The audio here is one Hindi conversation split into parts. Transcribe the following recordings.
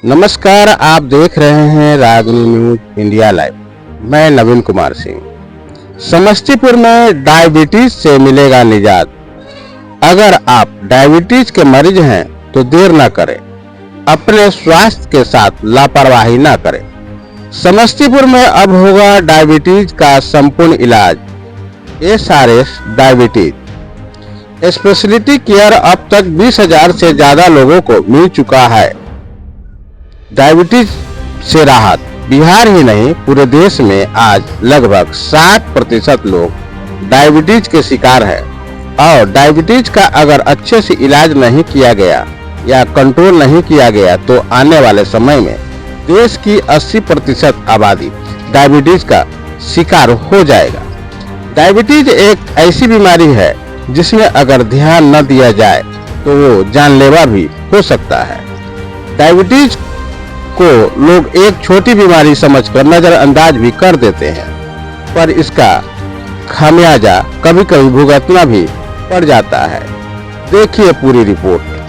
नमस्कार, आप देख रहे हैं रागनी न्यूज इंडिया लाइव। मैं नवीन कुमार सिंह। समस्तीपुर में डायबिटीज से मिलेगा निजात। अगर आप डायबिटीज के मरीज हैं तो देर न करें, अपने स्वास्थ्य के साथ लापरवाही न करें। समस्तीपुर में अब होगा डायबिटीज का संपूर्ण इलाज। एसआरएस डायबिटीज स्पेशलिटी केयर अब तक 20,000 से ज्यादा लोगों को मिल चुका है। डायबिटीज से राहत बिहार ही नहीं पूरे देश में आज लगभग 60% लोग डायबिटीज के शिकार हैं। और डायबिटीज का अगर अच्छे से इलाज नहीं किया गया या कंट्रोल नहीं किया गया तो आने वाले समय में देश की 80% आबादी डायबिटीज का शिकार हो जाएगा। डायबिटीज एक ऐसी बीमारी है जिसमें अगर ध्यान न दिया जाए तो वो जानलेवा भी हो सकता है। डायबिटीज को लोग एक छोटी बीमारी समझकर नजरअंदाज भी कर देते हैं, पर इसका खामियाजा कभी कभी भुगतना भी पड़ जाता है। देखिए पूरी रिपोर्ट।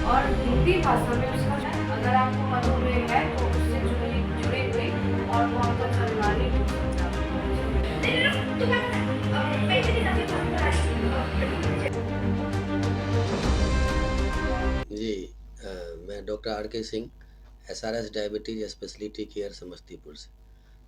और हिंदी भाषा में उसका अगर आपको मधुमेह है तो उससे जुड़े हुए और वो आपका चलवानी जी मैं डॉक्टर आर के Singh, SRS diabetes speciality care Samastipur से।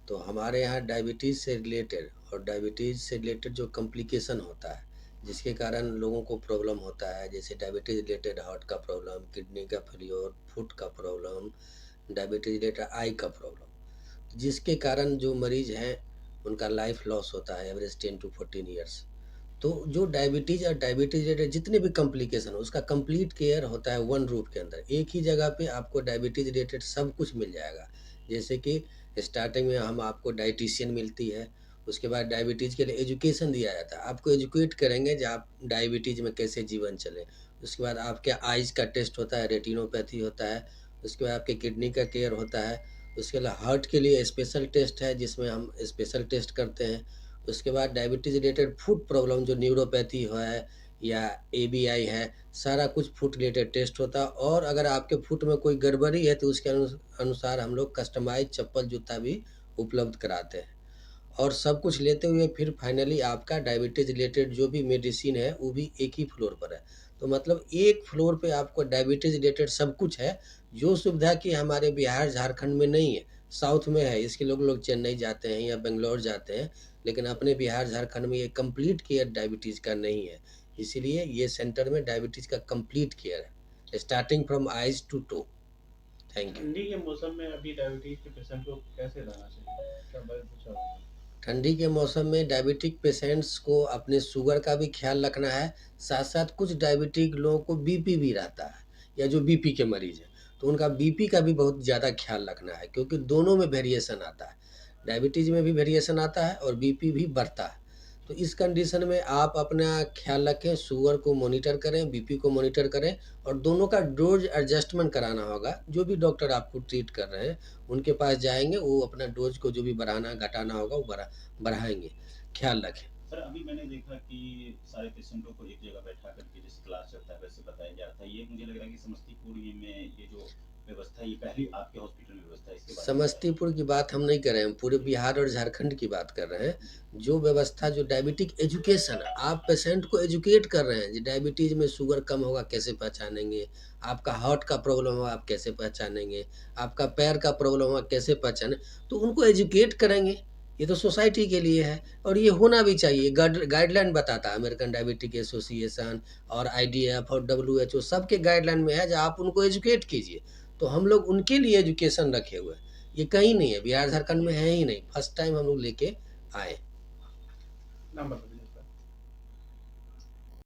तो हमारे यहाँ डायबिटीज़ से रिलेटेड जो कॉम्प्लिकेशन होता है, जिसके कारण लोगों को प्रॉब्लम होता है, जैसे डायबिटीज़ रिलेटेड हार्ट का प्रॉब्लम, किडनी का फेलियर, फुट का प्रॉब्लम, डायबिटीज़ रिलेटेड आई का प्रॉब्लम, जिसके कारण जो मरीज़ हैं उनका लाइफ लॉस होता है एवरेज 10 to 14 ईयर्स। तो जो डायबिटीज़ और डायबिटीज़ रिलेटेड जितने भी कॉम्प्लिकेशन हो उसका कंप्लीट केयर होता है वन रूफ के अंदर। एक ही जगह पे आपको डायबिटीज़ रिलेटेड सब कुछ मिल जाएगा। जैसे कि स्टार्टिंग में हम आपको डाइटिशियन मिलती है, उसके बाद डायबिटीज़ के लिए एजुकेशन दिया जाता है, आपको एजुकेट करेंगे जो आप डायबिटीज़ में कैसे जीवन चले। उसके बाद आपके आइज़ का टेस्ट होता है, रेटिनोपैथी होता है। उसके बाद आपके किडनी का केयर होता है। उसके अलावा हार्ट के लिए स्पेशल टेस्ट है जिसमें हम स्पेशल टेस्ट करते हैं। उसके बाद डायबिटीज़ रिलेटेड फूड प्रॉब्लम जो न्यूरोपैथी है या एबीआई है, सारा कुछ फूड रिलेटेड टेस्ट होता है। और अगर आपके फुट में कोई गड़बड़ी है तो उसके अनुसार हम लोग कस्टमाइज चप्पल जूता भी उपलब्ध कराते हैं। और सब कुछ लेते हुए फिर फाइनली आपका डायबिटीज़ रिलेटेड जो भी मेडिसिन है वो भी एक ही फ्लोर पर है। तो मतलब एक फ्लोर पे आपको डायबिटीज़ रिलेटेड सब कुछ है, जो सुविधा कि हमारे बिहार झारखंड में नहीं है, साउथ में है। इसके लोग चेन्नई जाते हैं या बेंगलोर जाते हैं, लेकिन अपने बिहार झारखंड में ये कंप्लीट केयर डायबिटीज़ का नहीं है। इसीलिए ये सेंटर में डायबिटीज़ का कंप्लीट केयर है, starting from eyes to toe. Thank you. ठंडी के मौसम में अभी डायबिटीज के पेशेंट को कैसे रहना चाहिए, क्या बात पूछा होगा? ठंडी के मौसम में डायबिटिक पेशेंट्स को अपने शुगर का भी ख्याल रखना है। साथ साथ कुछ डायबिटिक लोगों को बीपी भी रहता है, या जो बीपी के मरीज़ हैं तो उनका बीपी का भी बहुत ज़्यादा ख्याल रखना है, क्योंकि दोनों में वेरिएशन आता है। डायबिटीज़ में भी वेरिएशन आता है और बीपी भी बढ़ता है। तो इस कंडीशन में आप अपना ख्याल रखें, शुगर को मॉनिटर करें, बीपी को मॉनिटर करें, और दोनों का डोज एडजस्टमेंट कराना होगा। जो भी डॉक्टर आपको ट्रीट कर रहे हैं उनके पास जाएंगे, वो अपना डोज को जो भी बढ़ाना घटाना होगा वो बढ़ाएंगे। ख्याल रखें। सर, अभी मैंने देखा कि सारे पेशेंटों को एक जगह बैठा करके जैसे क्लास चलता है वैसे बताया जा रहा था। ये मुझे लग रहा है कि समस्तीपुर में ये जो व्यवस्था, ये पहली आपके हॉस्पिटल में व्यवस्था है, इसके बारे में समस्तीपुर की बात हम नहीं कर रहे हैं, पूरे बिहार और झारखंड की बात कर रहे हैं। जो व्यवस्था, जो डायबिटिक एजुकेशन, आप पेशेंट को एजुकेट कर रहे हैं, जो डायबिटीज़ में शुगर कम होगा कैसे पहचानेंगे, आपका हार्ट का प्रॉब्लम होगा आप कैसे पहचानेंगे, आपका पैर का प्रॉब्लम होगा कैसे पहचानें, तो उनको एजुकेट करेंगे। ये तो सोसाइटी के लिए है और ये होना भी चाहिए। गाइडलाइन बताता है अमेरिकन डायबिटिक एसोसिएशन और IDF और WHO, सबके गाइडलाइन में है जो आप उनको एजुकेट कीजिए। तो हम लोग उनके लिए एजुकेशन रखे हुए हैं। ये कहीं नहीं है, बिहार झारखंड में है ही नहीं, फर्स्ट टाइम हम लोग लेके आए। नंबर